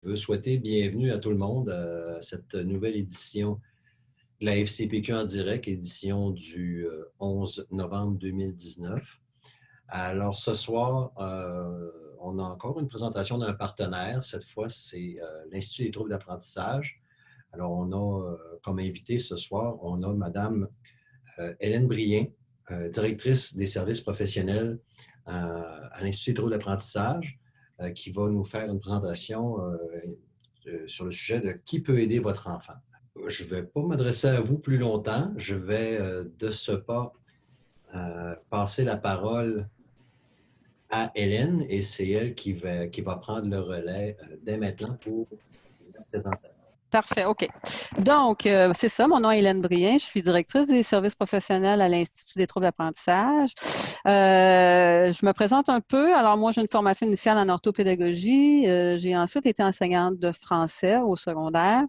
Je veux souhaiter bienvenue à tout le monde à cette nouvelle édition de la FCPQ en direct, édition du 11 novembre 2019. Alors ce soir, on a encore une présentation d'un partenaire. Cette fois, c'est l'Institut des troubles d'apprentissage. Alors on a comme invité ce soir, on a Madame Hélène Brien, directrice des services professionnels à l'Institut des troubles d'apprentissage, qui va nous faire une présentation sur le sujet de qui peut aider votre enfant. Je ne vais pas m'adresser à vous plus longtemps. Je vais de ce pas passer la parole à Hélène et c'est elle qui va prendre le relais dès maintenant pour la présentation. Parfait, OK. Donc, c'est ça, mon nom est Hélène Brien, je suis directrice des services professionnels à l'Institut des troubles d'apprentissage. Je me présente un peu. Alors, moi, j'ai une formation initiale en orthopédagogie. J'ai ensuite été enseignante de français au secondaire.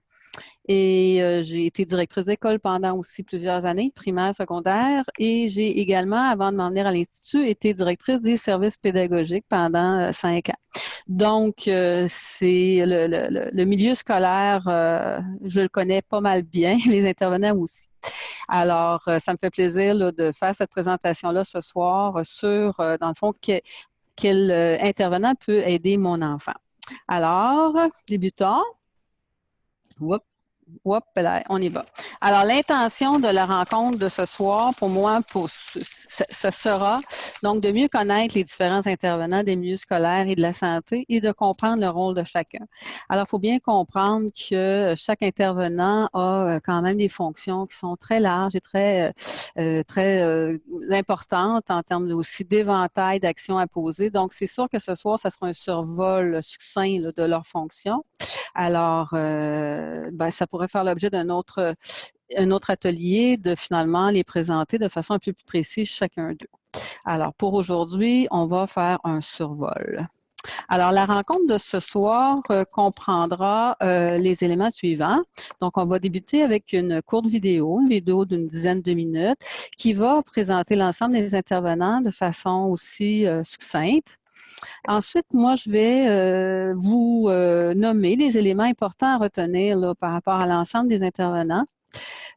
Et j'ai été directrice d'école pendant aussi plusieurs années, primaire, secondaire. Et j'ai également, avant de m'en venir à l'Institut, été directrice des services pédagogiques pendant 5 ans. Donc, c'est le milieu scolaire, je le connais pas mal bien, les intervenants aussi. Alors, ça me fait plaisir là, de faire cette présentation-là ce soir sur, dans le fond, quel intervenant peut aider mon enfant. Alors, débutons. Hop, là, on y va. Alors, l'intention de la rencontre de ce soir, pour moi, ce sera donc de mieux connaître les différents intervenants des milieux scolaires et de la santé et de comprendre le rôle de chacun. Alors, il faut bien comprendre que chaque intervenant a quand même des fonctions qui sont très larges et très importantes en termes aussi d'éventail d'actions à poser. Donc, c'est sûr que ce soir, ça sera un survol succinct là, de leurs fonctions. Alors, ça pourrait faire l'objet d'un autre atelier de finalement les présenter de façon un peu plus précise chacun d'eux. Alors, pour aujourd'hui, on va faire un survol. Alors, la rencontre de ce soir comprendra les éléments suivants. Donc, on va débuter avec une courte vidéo, une vidéo d'une dizaine de minutes, qui va présenter l'ensemble des intervenants de façon aussi succincte. Ensuite, moi, je vais vous nommer les éléments importants à retenir là, par rapport à l'ensemble des intervenants.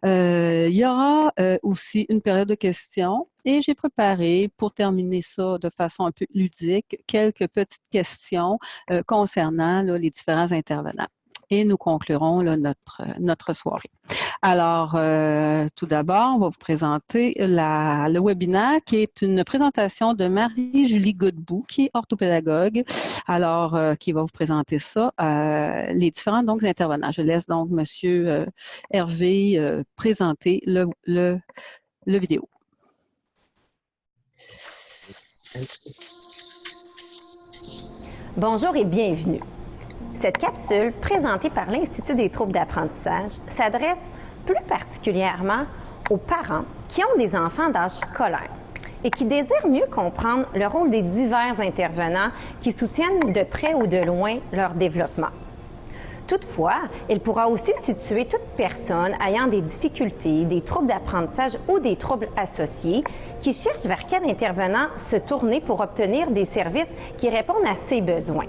Il y aura aussi une période de questions et j'ai préparé, pour terminer ça de façon un peu ludique, quelques petites questions concernant là, les différents intervenants. Et nous conclurons là, notre soirée. Alors, tout d'abord, on va vous présenter le webinaire qui est une présentation de Marie-Julie Godbout, qui est orthopédagogue, alors qui va vous présenter ça, les différents donc, intervenants. Je laisse donc M. Hervé présenter le vidéo. Bonjour et bienvenue. Cette capsule, présentée par l'Institut des troubles d'apprentissage, s'adresse plus particulièrement aux parents qui ont des enfants d'âge scolaire et qui désirent mieux comprendre le rôle des divers intervenants qui soutiennent de près ou de loin leur développement. Toutefois, il pourra aussi situer toute personne ayant des difficultés, des troubles d'apprentissage ou des troubles associés qui cherche vers quel intervenant se tourner pour obtenir des services qui répondent à ses besoins.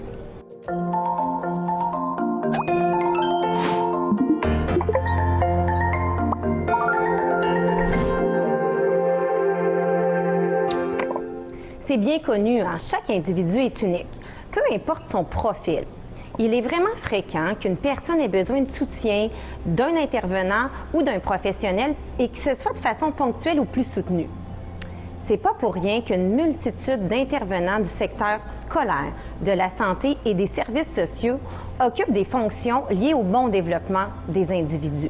C'est bien connu, hein? Chaque individu est unique, peu importe son profil. Il est vraiment fréquent qu'une personne ait besoin de soutien d'un intervenant ou d'un professionnel et que ce soit de façon ponctuelle ou plus soutenue. C'est pas pour rien qu'une multitude d'intervenants du secteur scolaire, de la santé et des services sociaux occupent des fonctions liées au bon développement des individus.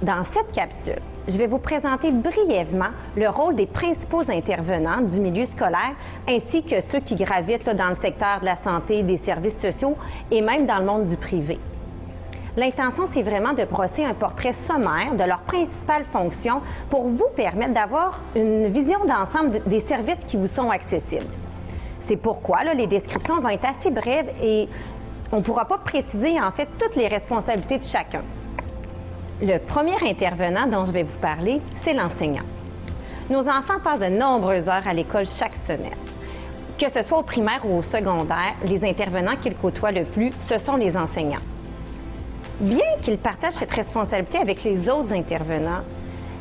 Dans cette capsule, je vais vous présenter brièvement le rôle des principaux intervenants du milieu scolaire ainsi que ceux qui gravitent dans le secteur de la santé, des services sociaux et même dans le monde du privé. L'intention, c'est vraiment de brosser un portrait sommaire de leurs principales fonctions pour vous permettre d'avoir une vision d'ensemble des services qui vous sont accessibles. C'est pourquoi les descriptions vont être assez brèves et on ne pourra pas préciser en fait toutes les responsabilités de chacun. Le premier intervenant dont je vais vous parler, c'est l'enseignant. Nos enfants passent de nombreuses heures à l'école chaque semaine. Que ce soit au primaire ou au secondaire, les intervenants qu'ils côtoient le plus, ce sont les enseignants. Bien qu'ils partagent cette responsabilité avec les autres intervenants,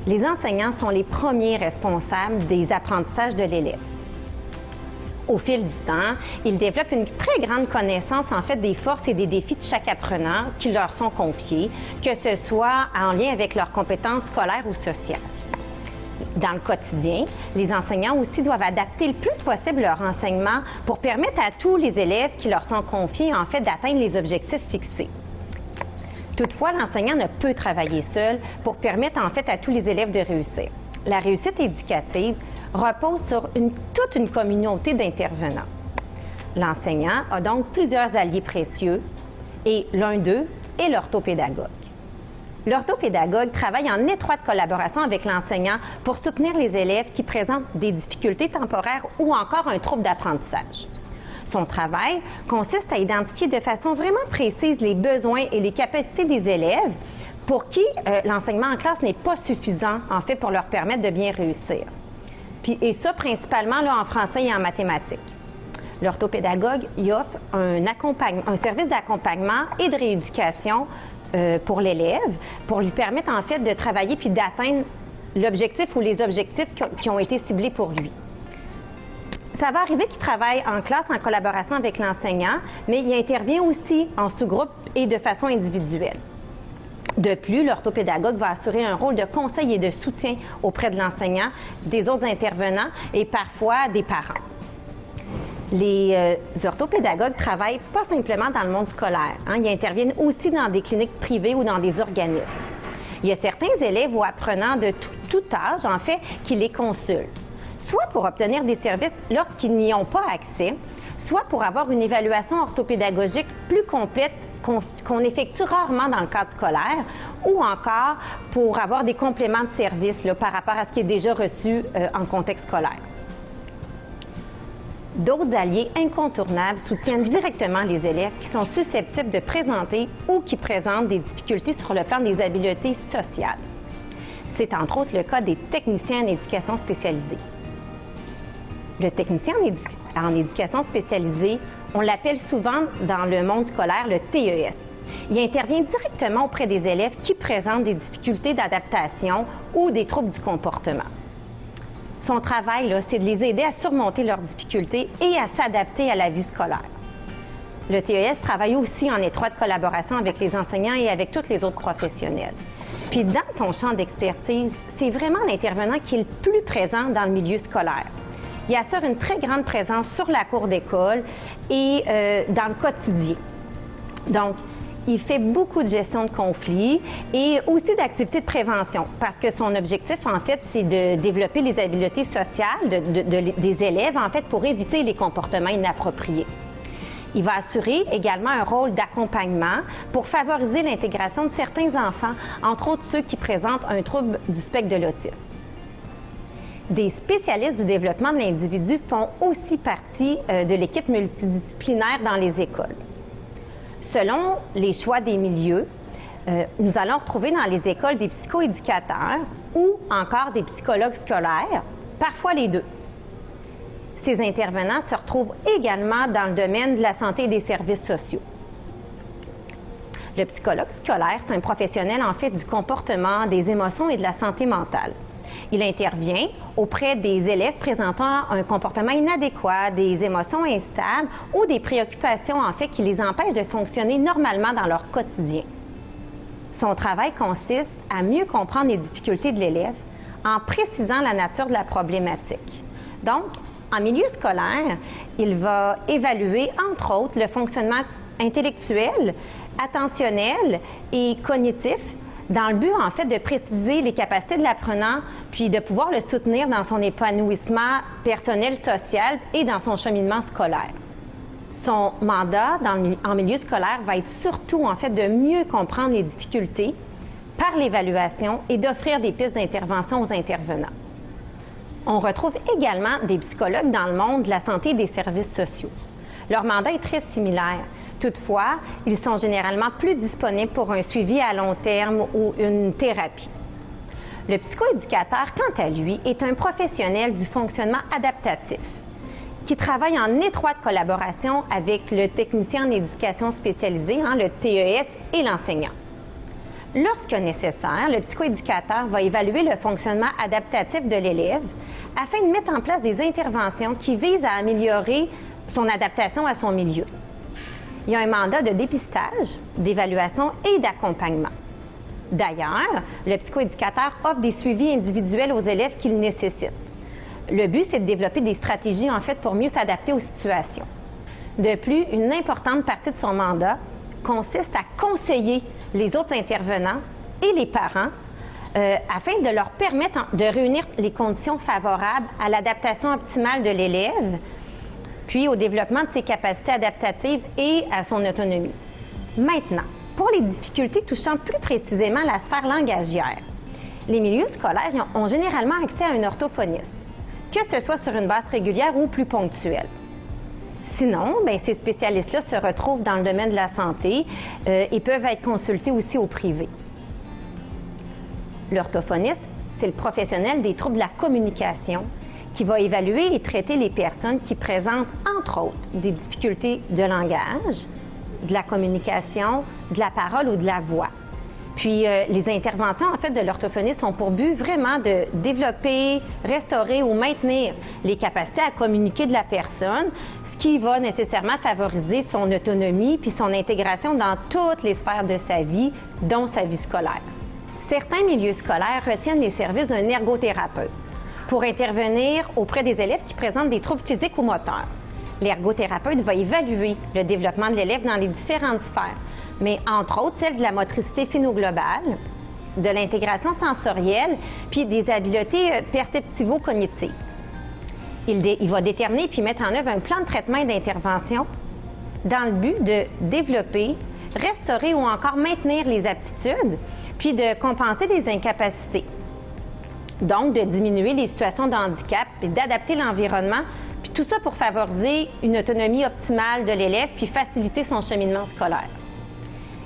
les enseignants sont les premiers responsables des apprentissages de l'élève. Au fil du temps, ils développent une très grande connaissance en fait des forces et des défis de chaque apprenant qui leur sont confiés, que ce soit en lien avec leurs compétences scolaires ou sociales. Dans le quotidien, les enseignants aussi doivent adapter le plus possible leur enseignement pour permettre à tous les élèves qui leur sont confiés en fait d'atteindre les objectifs fixés. Toutefois, l'enseignant ne peut travailler seul pour permettre en fait à tous les élèves de réussir. La réussite éducative repose sur toute une communauté d'intervenants. L'enseignant a donc plusieurs alliés précieux et l'un d'eux est l'orthopédagogue. L'orthopédagogue travaille en étroite collaboration avec l'enseignant pour soutenir les élèves qui présentent des difficultés temporaires ou encore un trouble d'apprentissage. Son travail consiste à identifier de façon vraiment précise les besoins et les capacités des élèves pour qui l'enseignement en classe n'est pas suffisant, en fait, pour leur permettre de bien réussir. Et ça, principalement là, en français et en mathématiques. L'orthopédagogue y offre un service d'accompagnement et de rééducation pour l'élève, pour lui permettre, en fait, de travailler puis d'atteindre l'objectif ou les objectifs qui ont été ciblés pour lui. Ça va arriver qu'il travaille en classe en collaboration avec l'enseignant, mais il intervient aussi en sous-groupe et de façon individuelle. De plus, l'orthopédagogue va assurer un rôle de conseil et de soutien auprès de l'enseignant, des autres intervenants et parfois des parents. Les orthopédagogues travaillent pas simplement dans le monde scolaire. Ils interviennent aussi dans des cliniques privées ou dans des organismes. Il y a certains élèves ou apprenants de tout âge, en fait, qui les consultent, soit pour obtenir des services lorsqu'ils n'y ont pas accès, soit pour avoir une évaluation orthopédagogique plus complète qu'on effectue rarement dans le cadre scolaire, ou encore pour avoir des compléments de services là, par rapport à ce qui est déjà reçu en contexte scolaire. D'autres alliés incontournables soutiennent directement les élèves qui sont susceptibles de présenter ou qui présentent des difficultés sur le plan des habiletés sociales. C'est entre autres le cas des techniciens en éducation spécialisée. Le technicien en éducation spécialisée, on l'appelle souvent dans le monde scolaire le TES. Il intervient directement auprès des élèves qui présentent des difficultés d'adaptation ou des troubles du comportement. Son travail, c'est de les aider à surmonter leurs difficultés et à s'adapter à la vie scolaire. Le TES travaille aussi en étroite collaboration avec les enseignants et avec tous les autres professionnels. Puis dans son champ d'expertise, c'est vraiment l'intervenant qui est le plus présent dans le milieu scolaire. Il assure une très grande présence sur la cour d'école et dans le quotidien. Donc, il fait beaucoup de gestion de conflits et aussi d'activités de prévention parce que son objectif, en fait, c'est de développer les habiletés sociales des élèves, en fait, pour éviter les comportements inappropriés. Il va assurer également un rôle d'accompagnement pour favoriser l'intégration de certains enfants, entre autres ceux qui présentent un trouble du spectre de l'autisme. Des spécialistes du développement de l'individu font aussi partie de l'équipe multidisciplinaire dans les écoles. Selon les choix des milieux, nous allons retrouver dans les écoles des psychoéducateurs ou encore des psychologues scolaires, parfois les deux. Ces intervenants se retrouvent également dans le domaine de la santé et des services sociaux. Le psychologue scolaire, c'est un professionnel en fait du comportement, des émotions et de la santé mentale. Il intervient auprès des élèves présentant un comportement inadéquat, des émotions instables ou des préoccupations en fait qui les empêchent de fonctionner normalement dans leur quotidien. Son travail consiste à mieux comprendre les difficultés de l'élève en précisant la nature de la problématique. Donc, en milieu scolaire, il va évaluer entre autres le fonctionnement intellectuel, attentionnel et cognitif dans le but, en fait, de préciser les capacités de l'apprenant, puis de pouvoir le soutenir dans son épanouissement personnel, social et dans son cheminement scolaire. Son mandat en milieu scolaire va être surtout, en fait, de mieux comprendre les difficultés par l'évaluation et d'offrir des pistes d'intervention aux intervenants. On retrouve également des psychologues dans le monde de la santé et des services sociaux. Leur mandat est très similaire. Toutefois, ils sont généralement plus disponibles pour un suivi à long terme ou une thérapie. Le psychoéducateur, quant à lui, est un professionnel du fonctionnement adaptatif. qui travaille en étroite collaboration avec le technicien en éducation spécialisée, le TES, et l'enseignant. Lorsque nécessaire, le psychoéducateur va évaluer le fonctionnement adaptatif de l'élève afin de mettre en place des interventions qui visent à améliorer son adaptation à son milieu. Il y a un mandat de dépistage, d'évaluation et d'accompagnement. D'ailleurs, le psychoéducateur offre des suivis individuels aux élèves qu'il nécessite. Le but, c'est de développer des stratégies, pour mieux s'adapter aux situations. De plus, une importante partie de son mandat consiste à conseiller les autres intervenants et les parents afin de leur permettre de réunir les conditions favorables à l'adaptation optimale de l'élève, puis au développement de ses capacités adaptatives et à son autonomie. Maintenant, pour les difficultés touchant plus précisément la sphère langagière, les milieux scolaires ont généralement accès à un orthophoniste, que ce soit sur une base régulière ou plus ponctuelle. Sinon, ces spécialistes-là se retrouvent dans le domaine de la santé et peuvent être consultés aussi au privé. L'orthophoniste, c'est le professionnel des troubles de la communication qui va évaluer et traiter les personnes qui présentent, entre autres, des difficultés de langage, de la communication, de la parole ou de la voix. Puis, les interventions, de l'orthophoniste ont pour but vraiment de développer, restaurer ou maintenir les capacités à communiquer de la personne, ce qui va nécessairement favoriser son autonomie puis son intégration dans toutes les sphères de sa vie, dont sa vie scolaire. Certains milieux scolaires retiennent les services d'un ergothérapeute pour intervenir auprès des élèves qui présentent des troubles physiques ou moteurs. L'ergothérapeute va évaluer le développement de l'élève dans les différentes sphères, mais entre autres celle de la motricité fino-globale, de l'intégration sensorielle, puis des habiletés perceptivo-cognitives. Il va déterminer puis mettre en œuvre un plan de traitement et d'intervention dans le but de développer, restaurer ou encore maintenir les aptitudes, puis de compenser les incapacités. Donc, de diminuer les situations de handicap et d'adapter l'environnement, puis tout ça pour favoriser une autonomie optimale de l'élève puis faciliter son cheminement scolaire.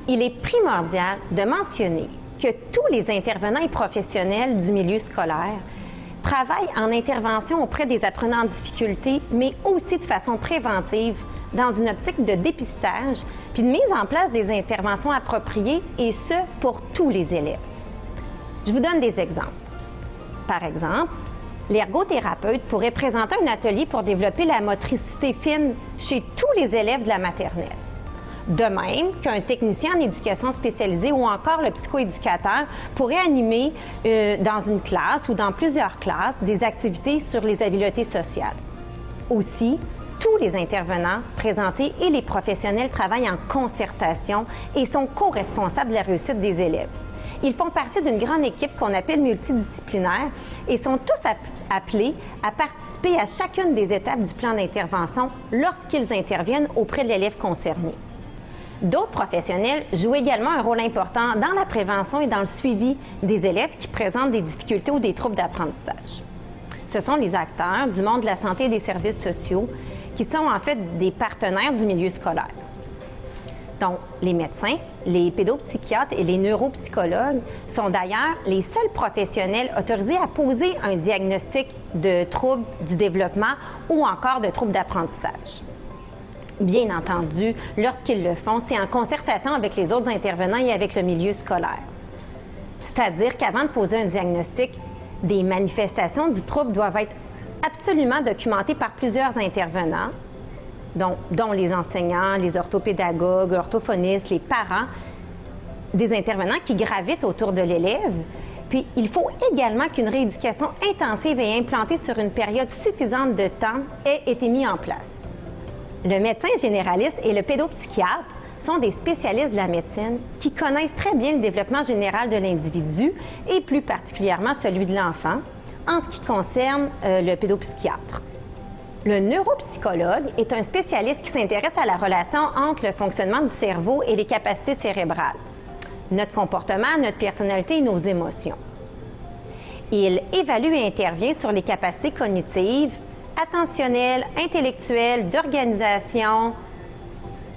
Il est primordial de mentionner que tous les intervenants et professionnels du milieu scolaire travaillent en intervention auprès des apprenants en difficulté, mais aussi de façon préventive, dans une optique de dépistage puis de mise en place des interventions appropriées, et ce, pour tous les élèves. Je vous donne des exemples. Par exemple, l'ergothérapeute pourrait présenter un atelier pour développer la motricité fine chez tous les élèves de la maternelle. De même qu'un technicien en éducation spécialisée ou encore le psychoéducateur pourrait animer dans une classe ou dans plusieurs classes des activités sur les habiletés sociales. Aussi, tous les intervenants présentés et les professionnels travaillent en concertation et sont co-responsables de la réussite des élèves. Ils font partie d'une grande équipe qu'on appelle multidisciplinaire et sont tous appelés à participer à chacune des étapes du plan d'intervention lorsqu'ils interviennent auprès de l'élève concerné. D'autres professionnels jouent également un rôle important dans la prévention et dans le suivi des élèves qui présentent des difficultés ou des troubles d'apprentissage. Ce sont les acteurs du monde de la santé et des services sociaux qui sont en fait des partenaires du milieu scolaire. Donc, les médecins, les pédopsychiatres et les neuropsychologues sont d'ailleurs les seuls professionnels autorisés à poser un diagnostic de troubles du développement ou encore de troubles d'apprentissage. Bien entendu, lorsqu'ils le font, c'est en concertation avec les autres intervenants et avec le milieu scolaire. C'est-à-dire qu'avant de poser un diagnostic, des manifestations du trouble doivent être absolument documentées par plusieurs intervenants, dont les enseignants, les orthopédagogues, l'orthophoniste, les parents, des intervenants qui gravitent autour de l'élève. Puis, il faut également qu'une rééducation intensive et implantée sur une période suffisante de temps ait été mise en place. Le médecin généraliste et le pédopsychiatre sont des spécialistes de la médecine qui connaissent très bien le développement général de l'individu et plus particulièrement celui de l'enfant en ce qui concerne le pédopsychiatre. Le neuropsychologue est un spécialiste qui s'intéresse à la relation entre le fonctionnement du cerveau et les capacités cérébrales, notre comportement, notre personnalité et nos émotions. Il évalue et intervient sur les capacités cognitives, attentionnelles, intellectuelles, d'organisation,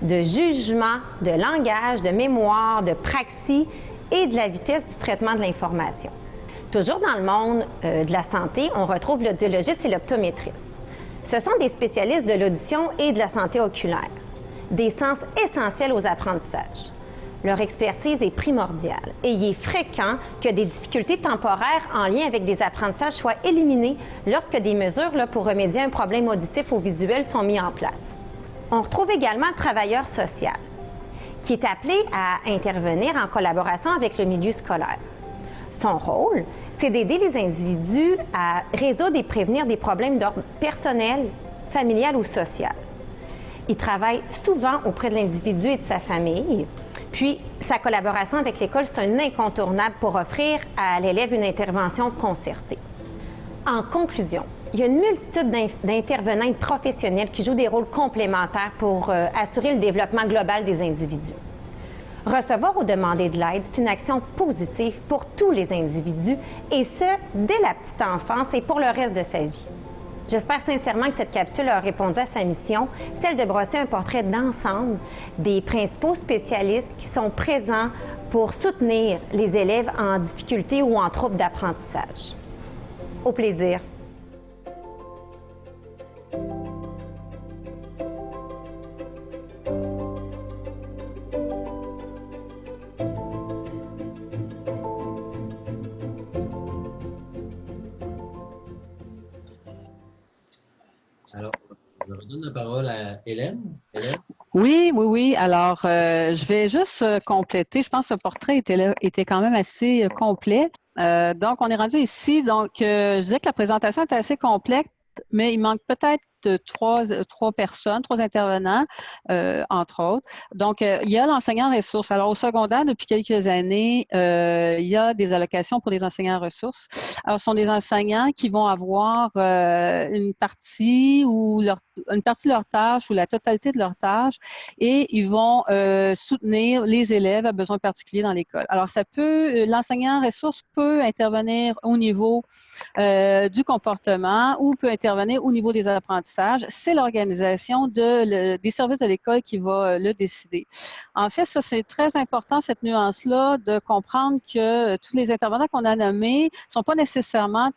de jugement, de langage, de mémoire, de praxis et de la vitesse du traitement de l'information. Toujours dans le monde de la santé, on retrouve l'audiologiste et l'optométriste. Ce sont des spécialistes de l'audition et de la santé oculaire, des sens essentiels aux apprentissages. Leur expertise est primordiale et il est fréquent que des difficultés temporaires en lien avec des apprentissages soient éliminées lorsque des mesures pour remédier à un problème auditif ou visuel sont mises en place. On retrouve également le travailleur social, qui est appelé à intervenir en collaboration avec le milieu scolaire. Son rôle, c'est d'aider les individus à résoudre et prévenir des problèmes d'ordre personnel, familial ou social. Il travaille souvent auprès de l'individu et de sa famille. Puis, sa collaboration avec l'école, c'est un incontournable pour offrir à l'élève une intervention concertée. En conclusion, il y a une multitude d'intervenants et de professionnels qui jouent des rôles complémentaires pour assurer le développement global des individus. Recevoir ou demander de l'aide, c'est une action positive pour tous les individus, et ce, dès la petite enfance et pour le reste de sa vie. J'espère sincèrement que cette capsule a répondu à sa mission, celle de brosser un portrait d'ensemble des principaux spécialistes qui sont présents pour soutenir les élèves en difficulté ou en trouble d'apprentissage. Au plaisir. Alors, je redonne la parole à Hélène. Hélène? Oui. Alors, je vais juste compléter. Je pense que ce portrait était quand même assez complet. Donc, on est rendu ici. Donc, je disais que la présentation était assez complète, mais il manque peut-être trois personnes, trois intervenants, entre autres. Donc, il y a l'enseignant ressources. Alors, au secondaire, depuis quelques années, il y a des allocations pour les enseignants ressources. Alors, ce sont des enseignants qui vont avoir une partie de leur tâche ou la totalité de leur tâche, et ils vont soutenir les élèves à besoins particuliers dans l'école. Alors, l'enseignant ressources peut intervenir au niveau du comportement ou peut intervenir au niveau des apprentissages. C'est l'organisation des services de l'école qui va le décider. En fait, ça, c'est très important, cette nuance-là, de comprendre que tous les intervenants qu'on a nommés ne sont pas nécessairement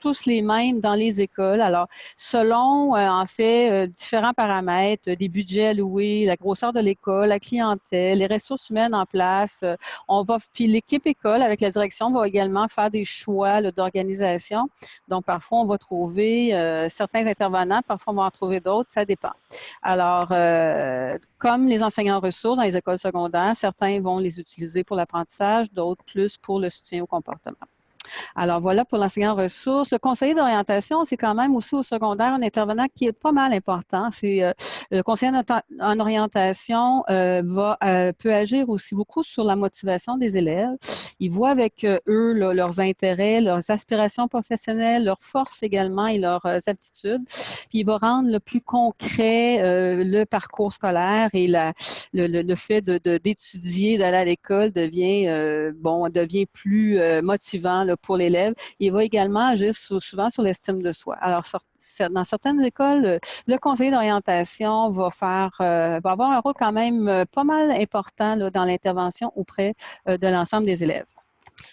tous les mêmes dans les écoles. Alors, selon, en fait, différents paramètres, des budgets alloués, la grosseur de l'école, la clientèle, les ressources humaines en place, puis l'équipe école avec la direction va également faire des choix d'organisation. Donc, parfois, on va trouver certains intervenants, parfois, on va en trouver d'autres, ça dépend. Alors, comme les enseignants ressources dans les écoles secondaires, certains vont les utiliser pour l'apprentissage, d'autres plus pour le soutien au comportement. Alors, voilà pour l'enseignant ressources. Le conseiller d'orientation, c'est quand même aussi au secondaire un intervenant qui est pas mal important. C'est le conseiller en orientation peut agir aussi beaucoup sur la motivation des élèves. Il voit avec eux leurs intérêts, leurs aspirations professionnelles, leurs forces également et leurs aptitudes. Puis, il va rendre le plus concret le parcours scolaire, et le fait d'étudier, d'aller à l'école devient plus motivant pour l'élève. Il va également agir souvent sur l'estime de soi. Alors, dans certaines écoles, le conseiller d'orientation va avoir un rôle quand même pas mal important dans l'intervention auprès de l'ensemble des élèves.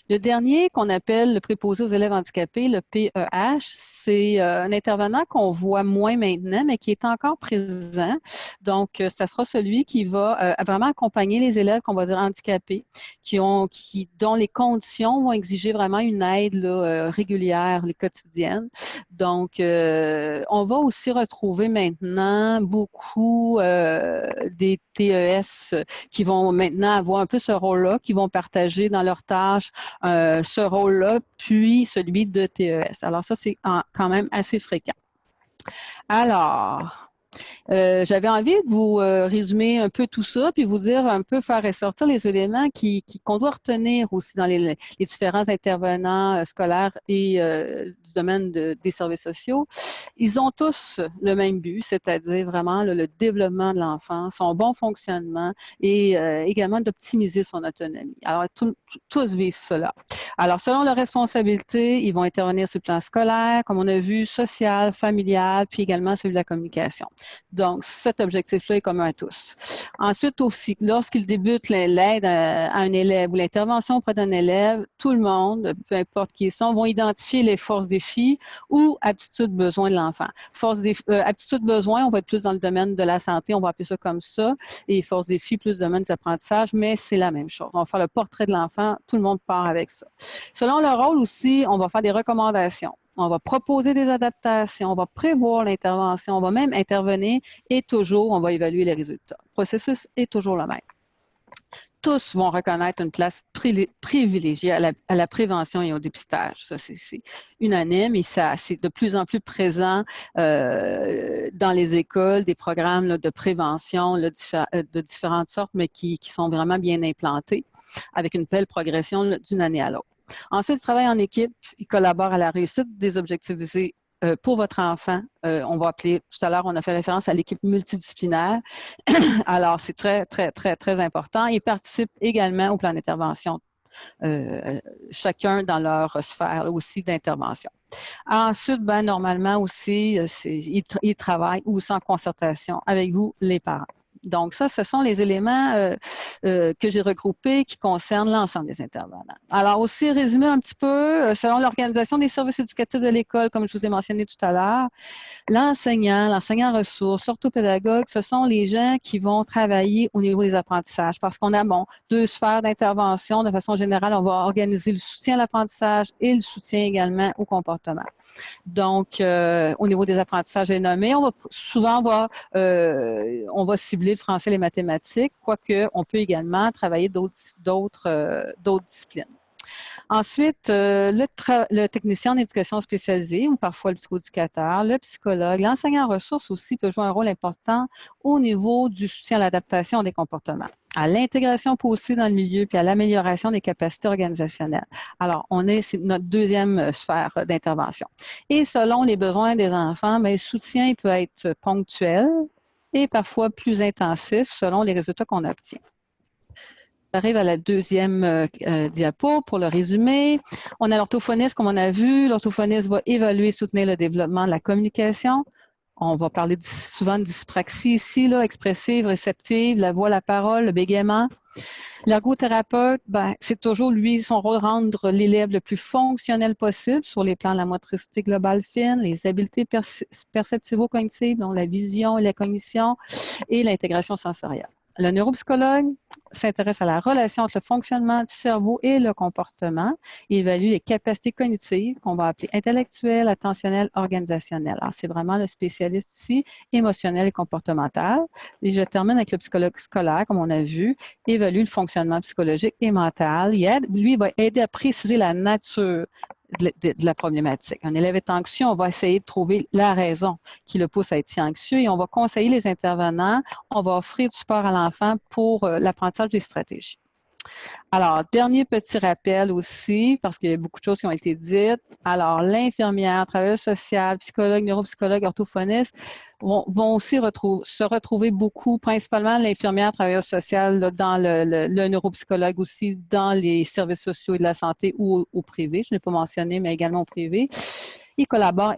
Le dernier, qu'on appelle le préposé aux élèves handicapés, le PEH, c'est un intervenant qu'on voit moins maintenant, mais qui est encore présent. Donc, ça sera celui qui va vraiment accompagner les élèves qu'on va dire handicapés, dont les conditions vont exiger vraiment une aide régulière, quotidienne. Donc, on va aussi retrouver maintenant beaucoup des TES qui vont maintenant avoir un peu ce rôle-là, qui vont partager dans leurs tâches ce rôle-là, puis celui de TES. Alors ça, c'est quand même assez fréquent. Alors, j'avais envie de vous résumer un peu tout ça, puis vous dire un peu, faire ressortir les éléments qu'on doit retenir aussi dans les différents intervenants scolaires et du domaine des services sociaux. Ils ont tous le même but, c'est-à-dire vraiment le développement de l'enfant, son bon fonctionnement et également d'optimiser son autonomie. Alors, tous visent cela. Alors, selon leurs responsabilités, ils vont intervenir sur le plan scolaire, comme on a vu, social, familial, puis également celui de la communication. Donc, cet objectif-là est commun à tous. Ensuite aussi, lorsqu'il débute l'aide à un élève ou l'intervention auprès d'un élève, tout le monde, peu importe qui ils sont, vont identifier les forces défis ou aptitudes besoins de l'enfant. Aptitudes besoins, on va être plus dans le domaine de la santé, on va appeler ça comme ça, et forces défis, plus domaine des apprentissages, mais c'est la même chose. On va faire le portrait de l'enfant, tout le monde part avec ça. Selon le rôle aussi, on va faire des recommandations. On va proposer des adaptations, on va prévoir l'intervention, on va même intervenir et toujours, on va évaluer les résultats. Le processus est toujours le même. Tous vont reconnaître une place privilégiée à la prévention et au dépistage. Ça, c'est unanime et ça, c'est de plus en plus présent dans les écoles, des programmes là, de prévention là, de différentes sortes, mais qui sont vraiment bien implantés avec une belle progression là, d'une année à l'autre. Ensuite, il travaille en équipe, il collabore à la réussite des objectifs visés pour votre enfant. On va appeler, tout à l'heure, on a fait référence à l'équipe multidisciplinaire. Alors, c'est très, très, très, très important. Ils participent également au plan d'intervention, chacun dans leur sphère là, aussi d'intervention. Ensuite, ben, normalement aussi, ils travaillent aussi en concertation avec vous, les parents. Donc, ça, ce sont les éléments que j'ai regroupés qui concernent l'ensemble des intervenants. Alors, aussi, résumer un petit peu, selon l'organisation des services éducatifs de l'école, comme je vous ai mentionné tout à l'heure, l'enseignant ressources, l'orthopédagogue, ce sont les gens qui vont travailler au niveau des apprentissages parce qu'on a, deux sphères d'intervention. De façon générale, on va organiser le soutien à l'apprentissage et le soutien également au comportement. Donc, au niveau des apprentissages dénommés, souvent, on va cibler le français et les mathématiques, quoique on peut également travailler d'autres disciplines. Ensuite, le technicien en éducation spécialisée, ou parfois le psychoéducateur, le psychologue, l'enseignant en ressources aussi peut jouer un rôle important au niveau du soutien à l'adaptation des comportements, à l'intégration poussée dans le milieu, puis à l'amélioration des capacités organisationnelles. Alors, c'est notre deuxième sphère d'intervention. Et selon les besoins des enfants, le soutien peut être ponctuel et parfois plus intensif selon les résultats qu'on obtient. J'arrive à la deuxième diapo pour le résumé. On a l'orthophoniste, comme on a vu. L'orthophoniste va évaluer et soutenir le développement de la communication. On va parler souvent de dyspraxie ici, là, expressive, réceptive, la voix, la parole, le bégaiement. L'ergothérapeute, c'est toujours lui, son rôle, rendre l'élève le plus fonctionnel possible sur les plans de la motricité globale fine, les habiletés perceptivo-cognitives, donc la vision et la cognition, et l'intégration sensorielle. Le neuropsychologue s'intéresse à la relation entre le fonctionnement du cerveau et le comportement. Il évalue les capacités cognitives qu'on va appeler intellectuelles, attentionnelles, organisationnelles. Alors, c'est vraiment le spécialiste ici, émotionnel et comportemental. Et je termine avec le psychologue scolaire, comme on a vu, évalue le fonctionnement psychologique et mental. Lui, il va aider à préciser la nature de la problématique. Un élève est anxieux, on va essayer de trouver la raison qui le pousse à être si anxieux et on va conseiller les intervenants, on va offrir du support à l'enfant pour l'apprentissage des stratégies. Alors, dernier petit rappel aussi, parce qu'il y a beaucoup de choses qui ont été dites. Alors, l'infirmière, travailleuse sociale, psychologue, neuropsychologue, orthophoniste vont aussi se retrouver beaucoup, principalement l'infirmière, travailleuse sociale, là, dans le neuropsychologue aussi, dans les services sociaux et de la santé ou au privé. Je ne l'ai pas mentionné, mais également au privé. Ils collaborent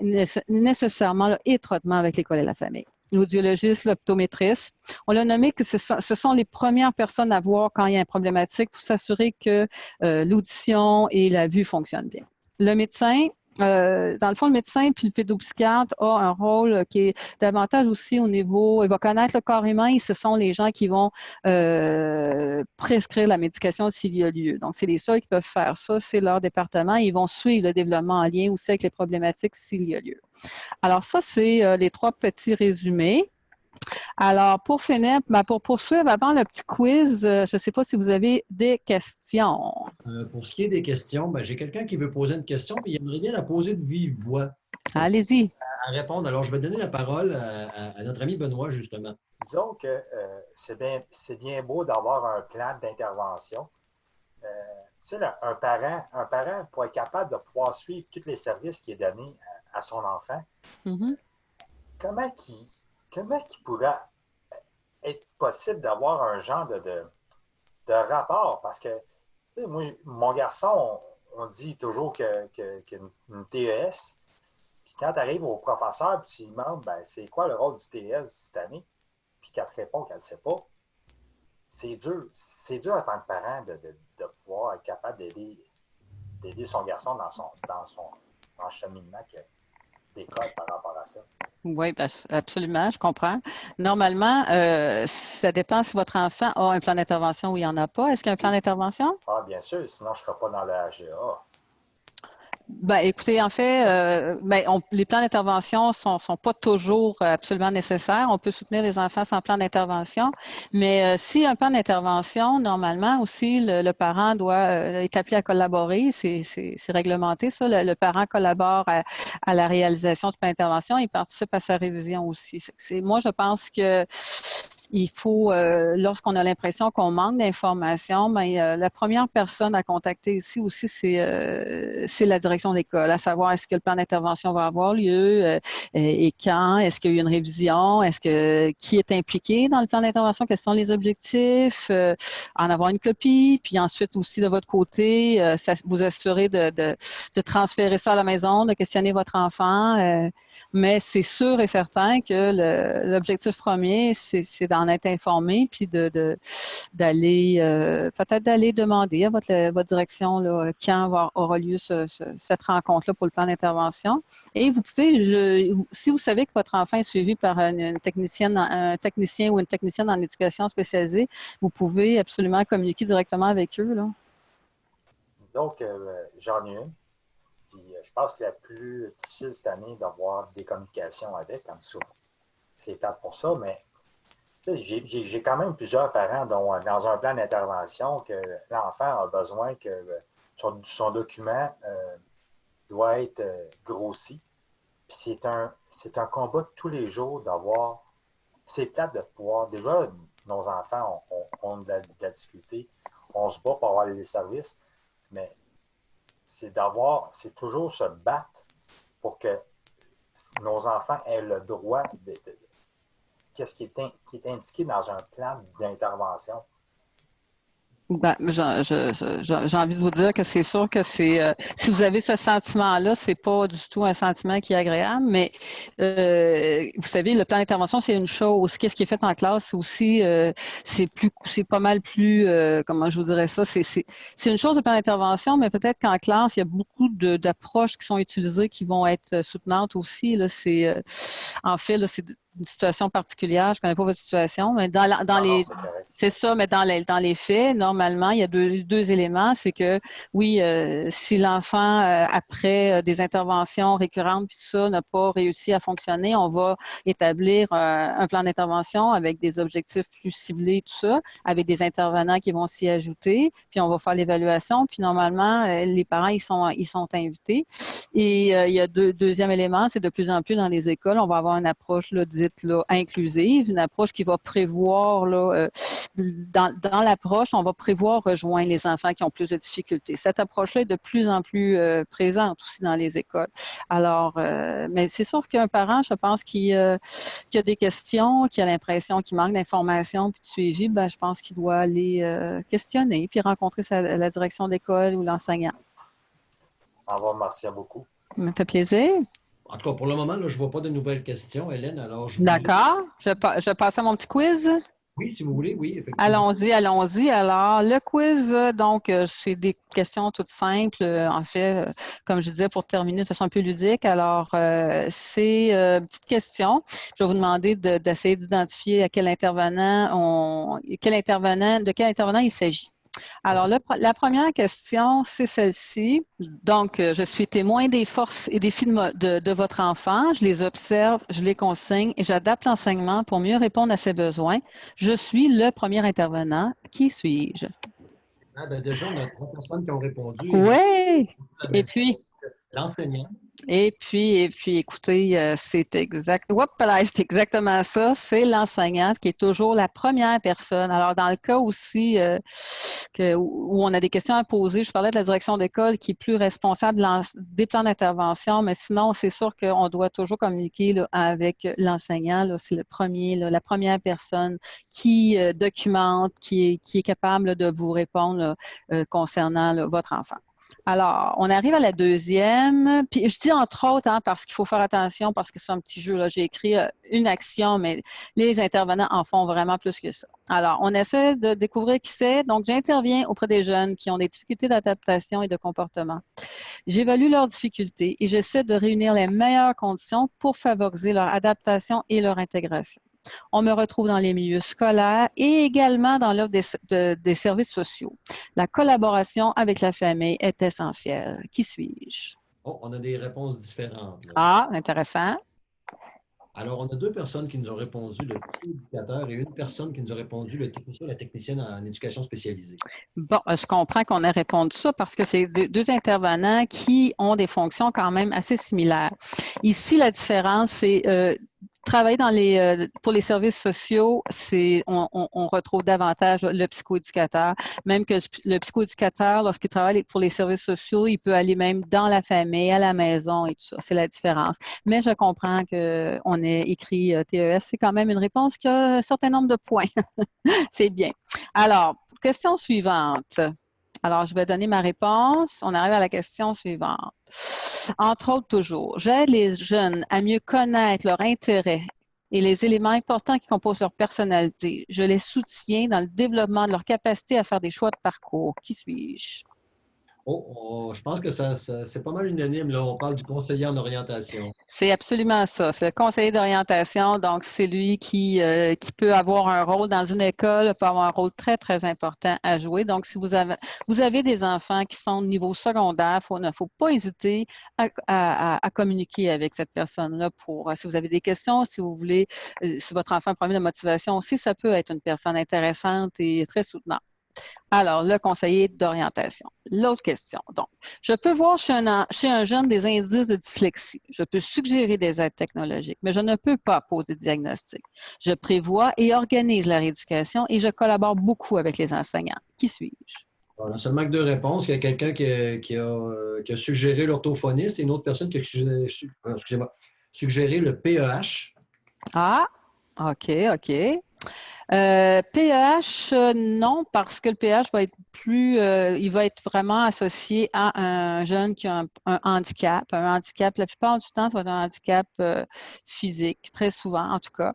nécessairement là, étroitement avec l'école et la famille. L'audiologiste, l'optométriste. On l'a nommé que ce sont les premières personnes à voir quand il y a une problématique pour s'assurer que l'audition et la vue fonctionnent bien. Le médecin, dans le fond, le médecin puis le pédopsychiatre a un rôle qui est davantage aussi au niveau, il va connaître le corps humain et ce sont les gens qui vont prescrire la médication s'il y a lieu. Donc, c'est les seuls qui peuvent faire ça, c'est leur département. Ils vont suivre le développement en lien aussi avec les problématiques s'il y a lieu. Alors, ça, c'est les trois petits résumés. Alors, pour finir, pour poursuivre avant le petit quiz, je ne sais pas si vous avez des questions. Pour ce qui est des questions, j'ai quelqu'un qui veut poser une question, mais il aimerait bien la poser de vive voix. Allez-y. À répondre. Alors, je vais donner la parole à notre ami Benoît, justement. Disons que c'est bien beau d'avoir un plan d'intervention. Un parent, pour être capable de pouvoir suivre tous les services qui est donné à son enfant, comment il pourrait être possible d'avoir un genre de rapport? Parce que, moi, mon garçon, on dit toujours qu'une TES, Puis quand tu arrives au professeur, puis tu lui demandes, ben, c'est quoi le rôle du TS cette année, puis qu'elle te répond qu'elle ne sait pas, c'est dur. C'est dur en tant que parent de pouvoir être capable d'aider son garçon dans son cheminement d'école par rapport à ça. Oui, ben, absolument, je comprends. Normalement, ça dépend si votre enfant a un plan d'intervention ou il n'y en a pas. Est-ce qu'il y a un plan d'intervention? Ah, bien sûr, sinon je ne serai pas dans le HGA. Ben, écoutez, en fait, les plans d'intervention sont pas toujours absolument nécessaires. On peut soutenir les enfants sans plan d'intervention, mais s'il y a un plan d'intervention, normalement aussi, le parent est appelé à collaborer. C'est réglementé, ça. Le parent collabore à la réalisation du plan d'intervention. Il participe à sa révision aussi. Moi, je pense que il faut, lorsqu'on a l'impression qu'on manque d'informations, la première personne à contacter ici aussi, c'est la direction d'école, à savoir est-ce que le plan d'intervention va avoir lieu et quand, est-ce qu'il y a eu une révision, qui est impliqué dans le plan d'intervention, quels sont les objectifs, en avoir une copie, puis ensuite aussi de votre côté, vous assurer de transférer ça à la maison, de questionner votre enfant, mais c'est sûr et certain que l'objectif premier, c'est d'en être informé, puis d'aller peut-être d'aller demander à votre direction là, quand aura lieu cette rencontre-là pour le plan d'intervention. Et vous pouvez, si vous savez que votre enfant est suivi par un technicien ou une technicienne en éducation spécialisée, vous pouvez absolument communiquer directement avec eux, là. Donc, j'en ai une. Puis je pense que la plus difficile cette année d'avoir des communications avec, comme ça. C'est plate pour ça, mais j'ai quand même plusieurs parents dont, dans un plan d'intervention, que l'enfant a besoin que son document doit être grossi. Puis c'est un combat de tous les jours d'avoir. C'est plate de pouvoir. Déjà, nos enfants ont de la difficulté. On se bat pour avoir les services, mais c'est toujours se battre pour que nos enfants aient le droit qu'est-ce qui est indiqué dans un plan d'intervention. Ben, j'ai envie de vous dire que c'est sûr que si vous avez ce sentiment-là, c'est pas du tout un sentiment qui est agréable, mais vous savez, le plan d'intervention, c'est une chose. Qu'est-ce qui est fait en classe aussi, c'est pas mal plus, comment je vous dirais ça, c'est une chose le plan d'intervention, mais peut-être qu'en classe, il y a beaucoup d'approches qui sont utilisées qui vont être soutenantes aussi. Là, en fait, là, c'est une situation particulière. Je connais pas votre situation, mais c'est ça, mais dans les faits, normalement, il y a deux éléments. C'est que, oui, si l'enfant, après des interventions récurrentes, puis tout ça, n'a pas réussi à fonctionner, on va établir un plan d'intervention avec des objectifs plus ciblés, tout ça, avec des intervenants qui vont s'y ajouter, puis on va faire l'évaluation, puis normalement, les parents, ils sont invités. Et il y a deuxième élément, c'est de plus en plus dans les écoles, on va avoir une approche là, dite là, inclusive, une approche qui va prévoir là, dans l'approche, on va prévoir rejoindre les enfants qui ont plus de difficultés. Cette approche-là est de plus en plus présente aussi dans les écoles. Alors, mais c'est sûr qu'un parent, je pense, qui a des questions, qui a l'impression qu'il manque d'informations puis de suivi, ben, je pense qu'il doit aller questionner puis rencontrer la direction d'école ou l'enseignant. Au revoir, merci beaucoup. Ça me fait plaisir. En tout cas, pour le moment, là, je ne vois pas de nouvelles questions, Hélène. Alors, d'accord. Je passe à mon petit quiz. Oui, si vous voulez, oui, effectivement. Allons-y. Alors, le quiz, donc, c'est des questions toutes simples. En fait, comme je disais, pour terminer de façon un peu ludique. Alors, c'est une petite question. Je vais vous demander d'essayer d'identifier de quel intervenant il s'agit. Alors, la première question, c'est celle-ci. Donc, je suis témoin des forces et défis de votre enfant. Je les observe, je les consigne et j'adapte l'enseignement pour mieux répondre à ses besoins. Je suis le premier intervenant. Qui suis-je? Ah, ben déjà, on a 3 personnes qui ont répondu. Oui! Et puis? L'enseignant. Et puis, écoutez, c'est exactement ça. C'est l'enseignante qui est toujours la première personne. Alors, dans le cas aussi où on a des questions à poser, je parlais de la direction d'école qui est plus responsable des plans d'intervention, mais sinon, c'est sûr qu'on doit toujours communiquer là, avec l'enseignant. C'est la première personne qui documente, qui est capable là, de vous répondre là, concernant là, votre enfant. Alors, on arrive à la deuxième. Puis je dis entre autres, hein, parce qu'il faut faire attention, parce que c'est un petit jeu, là, j'ai écrit une action, mais les intervenants en font vraiment plus que ça. Alors, on essaie de découvrir qui c'est. Donc, j'interviens auprès des jeunes qui ont des difficultés d'adaptation et de comportement. J'évalue leurs difficultés et j'essaie de réunir les meilleures conditions pour favoriser leur adaptation et leur intégration. On me retrouve dans les milieux scolaires et également dans l'offre des services sociaux. La collaboration avec la famille est essentielle. Qui suis-je? Oh, on a des réponses différentes, là. Ah, intéressant. Alors, on a deux personnes qui nous ont répondu, le psychoéducateur, et une personne qui nous a répondu, le technicien ou la technicienne en éducation spécialisée. Bon, je comprends qu'on ait répondu ça parce que c'est deux intervenants qui ont des fonctions quand même assez similaires. Ici, la différence, c'est travailler pour les services sociaux, on retrouve davantage le psychoéducateur. Même que le psychoéducateur, lorsqu'il travaille pour les services sociaux, il peut aller même dans la famille, à la maison et tout ça. C'est la différence. Mais je comprends qu'on ait écrit TES. C'est quand même une réponse qui a un certain nombre de points. C'est bien. Alors, question suivante. Alors, je vais donner ma réponse. On arrive à la question suivante. Entre autres, toujours, j'aide les jeunes à mieux connaître leurs intérêts et les éléments importants qui composent leur personnalité. Je les soutiens dans le développement de leur capacité à faire des choix de parcours. Qui suis-je? Oh, je pense que c'est pas mal unanime, là. On parle du conseiller en orientation. C'est absolument ça. C'est le conseiller d'orientation. Donc, c'est lui qui peut avoir un rôle dans une école, peut avoir un rôle très, très important à jouer. Donc, si vous avez des enfants qui sont au niveau secondaire, il ne faut pas hésiter à communiquer avec cette personne-là si vous avez des questions, si vous voulez, si votre enfant a un problème de motivation aussi, ça peut être une personne intéressante et très soutenante. Alors, le conseiller d'orientation. L'autre question. Donc, je peux voir chez un jeune des indices de dyslexie. Je peux suggérer des aides technologiques, mais je ne peux pas poser de diagnostic. Je prévois et organise la rééducation et je collabore beaucoup avec les enseignants. Qui suis-je? On a seulement que deux réponses. Il y a quelqu'un qui a suggéré l'orthophoniste et une autre personne qui a suggéré le PEH. Ah, OK. PEH, non, parce que le PEH va être il va être vraiment associé à un jeune qui a un handicap. Un handicap, la plupart du temps, ça va être un handicap physique, très souvent en tout cas.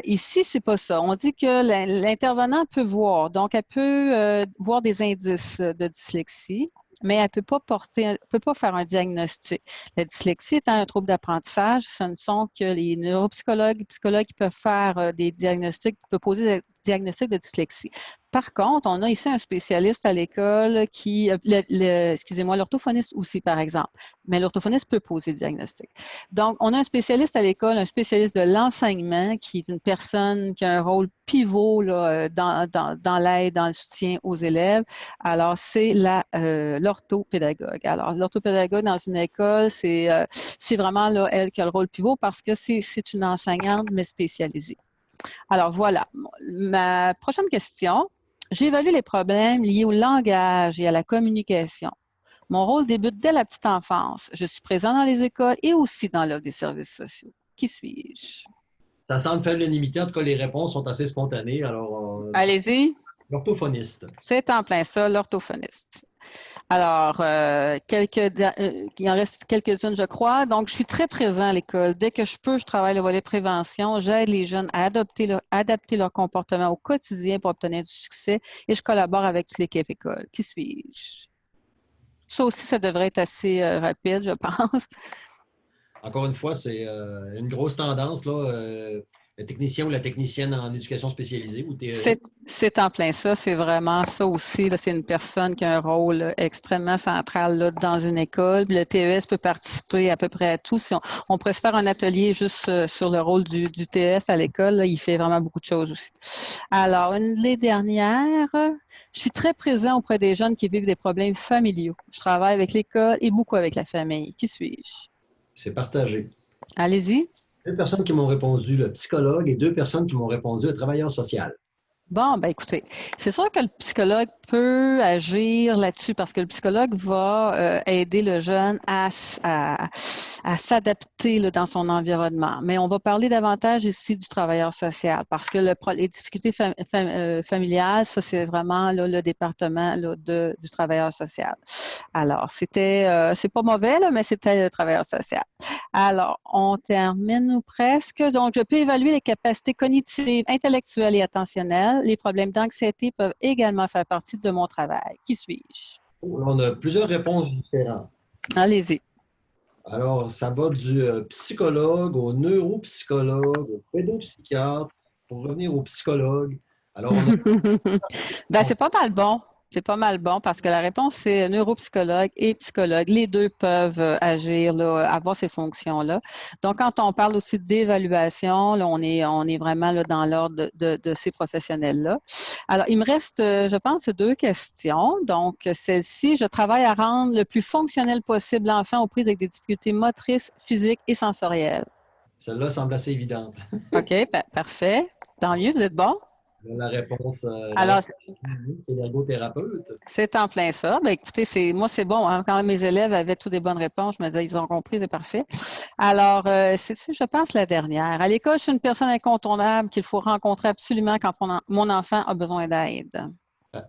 Ici, c'est pas ça. On dit que l'intervenant peut voir, donc elle peut voir des indices de dyslexie, mais elle peut pas faire un diagnostic. La dyslexie étant un trouble d'apprentissage, ce ne sont que les neuropsychologues et psychologues qui peuvent faire des diagnostics, qui peuvent poser des diagnostics de dyslexie. Par contre, on a ici un spécialiste à l'école excusez-moi, l'orthophoniste aussi, par exemple. Mais l'orthophoniste peut poser le diagnostic. Donc, on a un spécialiste à l'école, un spécialiste de l'enseignement, qui est une personne qui a un rôle pivot là, dans l'aide, dans le soutien aux élèves. Alors, c'est l'orthopédagogue. Alors, l'orthopédagogue dans une école, c'est vraiment là, elle qui a le rôle pivot parce que c'est une enseignante, mais spécialisée. Alors, voilà. Ma prochaine question. J'évalue les problèmes liés au langage et à la communication. Mon rôle débute dès la petite enfance. Je suis présent dans les écoles et aussi dans l'offre des services sociaux. Qui suis-je? Ça semble faire l'unanimité. En tout cas, les réponses sont assez spontanées. Alors, allez-y. L'orthophoniste. C'est en plein ça, l'orthophoniste. Alors, il en reste quelques-unes, je crois. Donc, je suis très présent à l'école. Dès que je peux, je travaille le volet prévention. J'aide les jeunes à adapter leur comportement au quotidien pour obtenir du succès et je collabore avec toute l'équipe école. Qui suis-je? Ça aussi, ça devrait être assez rapide, je pense. Encore une fois, c'est une grosse tendance, là. Le technicien ou la technicienne en éducation spécialisée ou TES. C'est en plein ça, c'est vraiment ça aussi. C'est une personne qui a un rôle extrêmement central là, dans une école. Puis le TES peut participer à peu près à tout. Si on pourrait se faire un atelier juste sur le rôle du TES à l'école, là, il fait vraiment beaucoup de choses aussi. Alors, les dernières, je suis très présent auprès des jeunes qui vivent des problèmes familiaux. Je travaille avec l'école et beaucoup avec la famille. Qui suis-je? C'est partagé. Allez-y. Deux personnes qui m'ont répondu le psychologue et deux personnes qui m'ont répondu le travailleur social. Bon, ben écoutez, c'est sûr que le psychologue peut agir là-dessus parce que le psychologue va aider le jeune à s'adapter là, dans son environnement. Mais on va parler davantage ici du travailleur social parce que les difficultés familiales, ça c'est vraiment là, le département là, du travailleur social. Alors, c'est pas mauvais, là, mais c'était le travailleur social. Alors, on termine ou presque. Donc, je peux évaluer les capacités cognitives, intellectuelles et attentionnelles. Les problèmes d'anxiété peuvent également faire partie de mon travail. Qui suis-je? On a plusieurs réponses différentes. Allez-y. Alors, ça va du psychologue au neuropsychologue, au pédopsychiatre, pour revenir au psychologue. Alors, Ben, c'est pas mal bon. C'est pas mal bon parce que la réponse, c'est neuropsychologue et psychologue. Les deux peuvent agir, là, avoir ces fonctions-là. Donc, quand on parle aussi d'évaluation, là, on est vraiment là, dans l'ordre de ces professionnels-là. Alors, il me reste, je pense, 2 questions. Donc, celle-ci, je travaille à rendre le plus fonctionnel possible l'enfant aux prises avec des difficultés motrices, physiques et sensorielles. celle-là semble assez évidente. OK, parfait. Tant mieux, vous êtes bon. La réponse, Alors, c'est l'ergothérapeute. c'est en plein ça. Ben, écoutez, moi, c'est bon. Hein. Quand mes élèves avaient toutes des bonnes réponses, je me disais, ils ont compris, c'est parfait. Alors, c'est, je pense, la dernière. À l'école, je suis une personne incontournable qu'il faut rencontrer absolument quand mon enfant a besoin d'aide.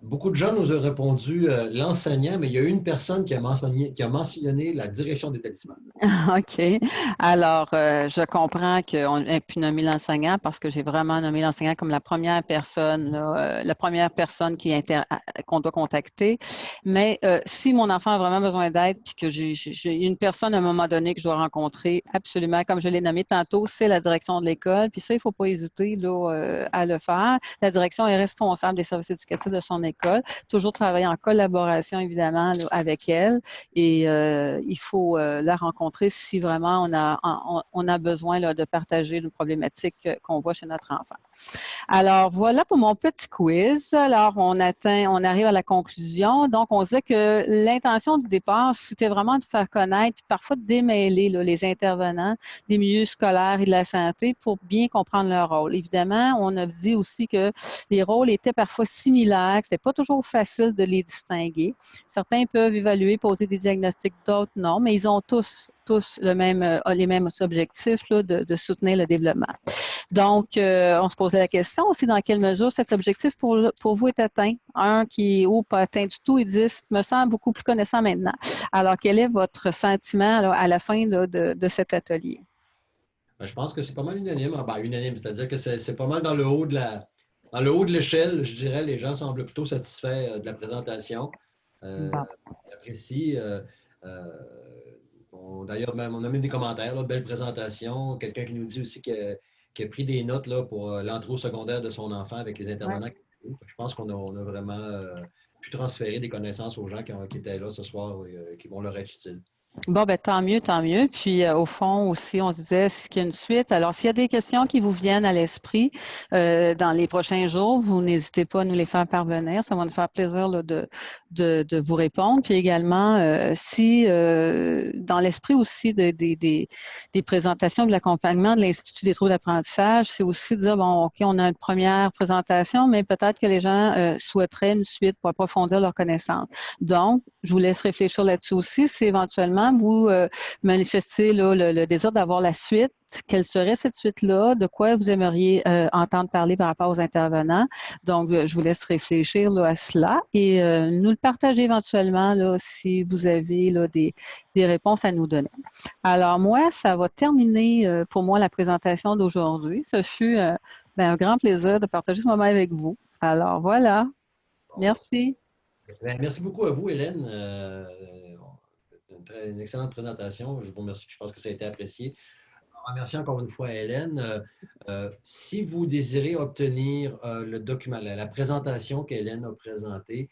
Beaucoup de gens nous ont répondu l'enseignant, mais il y a une personne qui a mentionné la direction d'établissement. OK. Alors, je comprends qu'on ait pu nommer l'enseignant parce que j'ai vraiment nommé l'enseignant comme la première personne, là, la première personne qu'on doit contacter. Mais si mon enfant a vraiment besoin d'aide, puis que j'ai une personne à un moment donné que je dois rencontrer, absolument, comme je l'ai nommé tantôt, c'est la direction de l'école. Puis ça, il ne faut pas hésiter là, à le faire. La direction est responsable des services éducatifs de son école, toujours travailler en collaboration, évidemment, là, avec elle. Et il faut la rencontrer si vraiment on a besoin là, de partager une problématique qu'on voit chez notre enfant. Alors, voilà pour mon petit quiz. Alors, on arrive à la conclusion. Donc, on disait que l'intention du départ, c'était vraiment de faire connaître, puis parfois de démêler là, les intervenants des milieux scolaires et de la santé pour bien comprendre leur rôle. Évidemment, on a dit aussi que les rôles étaient parfois similaires, que ce n'est pas toujours facile de les distinguer. Certains peuvent évaluer, poser des diagnostics, d'autres non, mais ils ont tous les mêmes objectifs là, de soutenir le développement. Donc, on se posait la question aussi dans quelle mesure cet objectif pour vous est atteint. Un qui est ou pas atteint du tout et 10 me semble beaucoup plus connaissant maintenant. Alors, quel est votre sentiment là, à la fin là, de cet atelier? Je pense que c'est pas mal unanime. Ben, unanime, c'est-à-dire que c'est pas mal dans le haut de l'échelle, je dirais. Les gens semblent plutôt satisfaits de la présentation. Bon. Ils apprécient. D'ailleurs, même, on a mis des commentaires, là, belle présentation. Quelqu'un qui nous dit aussi qu'il a pris des notes là, pour l'entrée au secondaire de son enfant avec les intervenants. Ouais. Je pense qu'on a vraiment pu transférer des connaissances aux gens qui étaient là ce soir et qui vont leur être utiles. Bon, ben tant mieux, tant mieux. Puis, au fond aussi, on se disait, est-ce qu'il y a une suite? Alors, s'il y a des questions qui vous viennent à l'esprit dans les prochains jours, vous n'hésitez pas à nous les faire parvenir. Ça va nous faire plaisir là, de vous répondre. Puis également, si dans l'esprit aussi des présentations de l'accompagnement de l'Institut des troubles d'apprentissage, c'est aussi de dire, bon, OK, on a une première présentation, mais peut-être que les gens souhaiteraient une suite pour approfondir leurs connaissances. Donc, je vous laisse réfléchir là-dessus aussi. Si éventuellement vous manifestez là, le désir d'avoir la suite, quelle serait cette suite-là? De quoi vous aimeriez entendre parler par rapport aux intervenants? Donc, je vous laisse réfléchir là, à cela et nous le partager éventuellement là, si vous avez là, des réponses à nous donner. Alors, moi, ça va terminer pour moi la présentation d'aujourd'hui. Ce fut un grand plaisir de partager ce moment avec vous. Alors, voilà. Merci. Merci beaucoup à vous, Hélène. Une excellente présentation. Je vous remercie. Je pense que ça a été apprécié. Merci encore une fois, Hélène. Si vous désirez obtenir le document, la présentation qu'Hélène a présentée,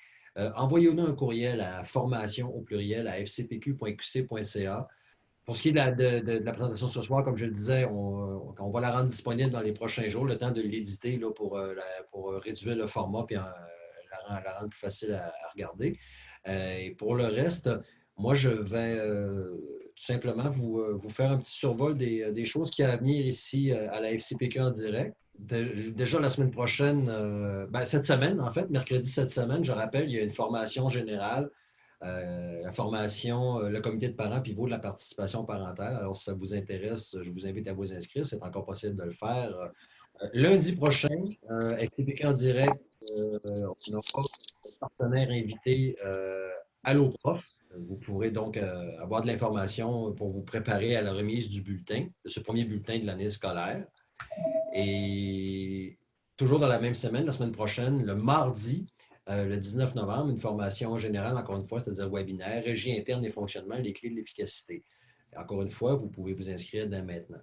envoyez-nous un courriel à formation@fcpq.qc.ca. Pour ce qui est de la présentation ce soir, comme je le disais, on va la rendre disponible dans les prochains jours, le temps de l'éditer pour réduire le format et la rendre plus facile à regarder. Et pour le reste, moi, je vais tout simplement vous faire un petit survol des choses qui y a à venir ici à la FCPQ en direct. déjà la semaine prochaine, cette semaine, en fait, mercredi cette semaine, je rappelle, il y a une formation générale, la formation, le comité de parents pivot de la participation parentale. Alors, si ça vous intéresse, je vous invite à vous inscrire. C'est encore possible de le faire. Lundi prochain, FCPQ en direct, on aura un partenaire invité Alloprof. Vous pourrez donc avoir de l'information pour vous préparer à la remise du bulletin, de ce premier bulletin de l'année scolaire. Et toujours dans la même semaine, la semaine prochaine, le mardi, le 19 novembre, une formation générale, encore une fois, c'est-à-dire webinaire, régie interne et fonctionnement, les clés de l'efficacité. Encore une fois, vous pouvez vous inscrire dès maintenant.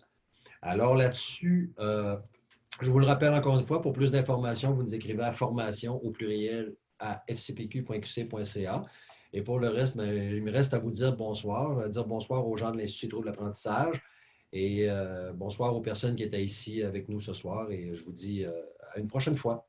Alors là-dessus, je vous le rappelle encore une fois, pour plus d'informations, vous nous écrivez à formation au pluriel à fcpq.qc.ca. Et pour le reste, il me reste à vous dire bonsoir. Je vais dire bonsoir aux gens de l'Institut Trouve l'apprentissage et bonsoir aux personnes qui étaient ici avec nous ce soir. Et je vous dis à une prochaine fois.